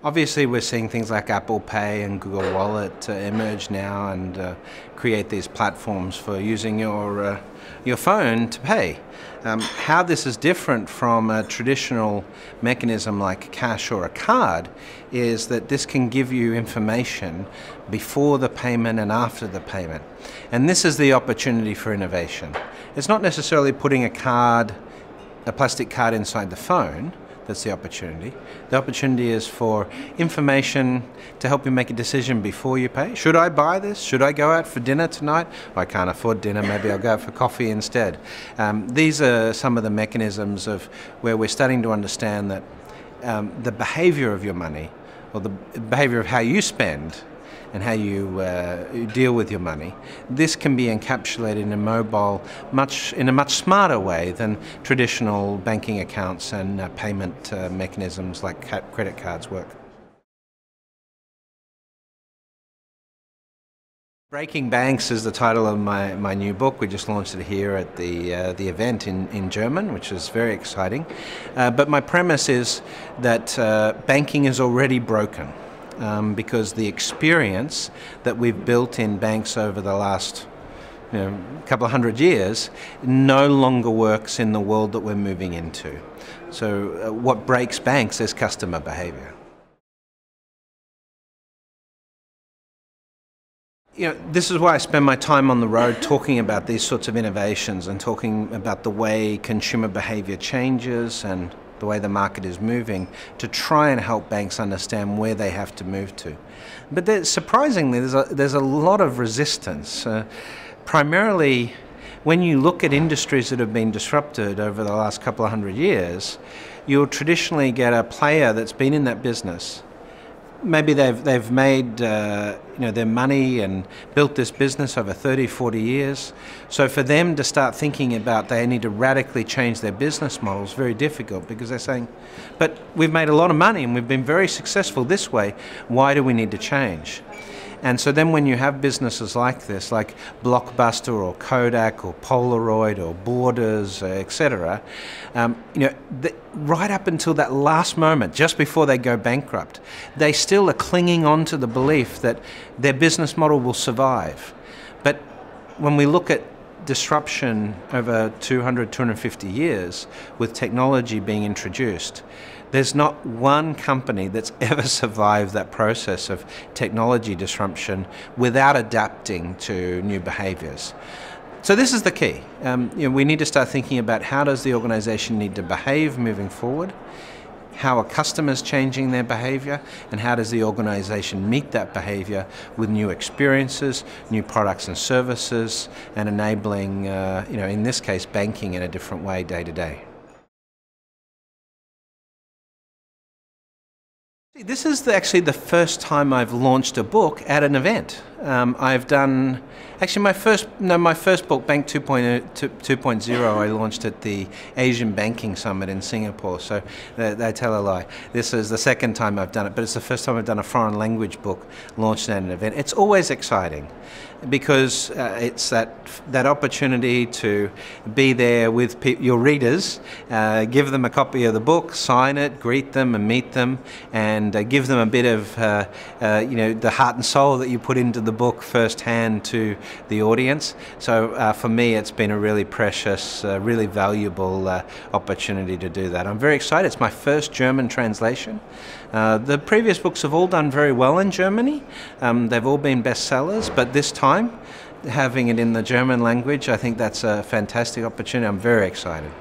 Obviously, we're seeing things like Apple Pay and Google Wallet emerge now and create these platforms for using your phone to pay. How this is different from a traditional mechanism like cash or a card is that this can give you information before the payment and after the payment. And this is the opportunity for innovation. It's not necessarily putting a plastic card inside the phone. That's the opportunity. The opportunity is for information to help you make a decision before you pay. Should I buy this? Should I go out for dinner tonight? I can't afford dinner, maybe I'll go out for coffee instead. These are some of the mechanisms of where we're starting to understand that the behavior of your money, or the behavior of how you spend and how you deal with your money, this can be encapsulated in a mobile in a much smarter way than traditional banking accounts and payment mechanisms like credit cards work. Breaking Banks is the title of my new book. We just launched it here at the event in German, which is very exciting. But my premise is that banking is already broken. Because the experience that we've built in banks over the last couple of hundred years no longer works in the world that we're moving into. So what breaks banks is customer behavior. This is why I spend my time on the road talking about these sorts of innovations and talking about the way consumer behavior changes and the way the market is moving, to try and help banks understand where they have to move to. But surprisingly, there's a lot of resistance. Primarily, when you look at industries that have been disrupted over the last couple of hundred years, you'll traditionally get a player that's been in that business. Maybe they've made their money and built this business over 30, 40 years. So for them to start thinking about they need to radically change their business model is very difficult, because they're saying, but we've made a lot of money and we've been very successful this way, why do we need to change? And so then when you have businesses like this, like Blockbuster or Kodak or Polaroid or Borders, etc., right up until that last moment, just before they go bankrupt, they still are clinging on to the belief that their business model will survive. But when we look at disruption over 200, 250 years with technology being introduced, there's not one company that's ever survived that process of technology disruption without adapting to new behaviors. So this is the key. We need to start thinking about how does the organization need to behave moving forward, how are customers changing their behavior, and how does the organization meet that behavior with new experiences, new products and services, and enabling, in this case, banking in a different way day to day. This is actually the first time I've launched a book at an event. I've done, actually my first book, Bank 2.0, I launched at the Asian Banking Summit in Singapore, so they tell a lie. This is the second time I've done it, but it's the first time I've done a foreign language book launched at an event. It's always exciting because it's that opportunity to be there with your readers, give them a copy of the book, sign it, greet them and meet them, and give them a bit of the heart and soul that you put into the book firsthand to the audience. So for me, it's been a really precious, really valuable opportunity to do that. I'm very excited. It's my first German translation. The previous books have all done very well in Germany. They've all been bestsellers, but this time, having it in the German language, I think that's a fantastic opportunity. I'm very excited.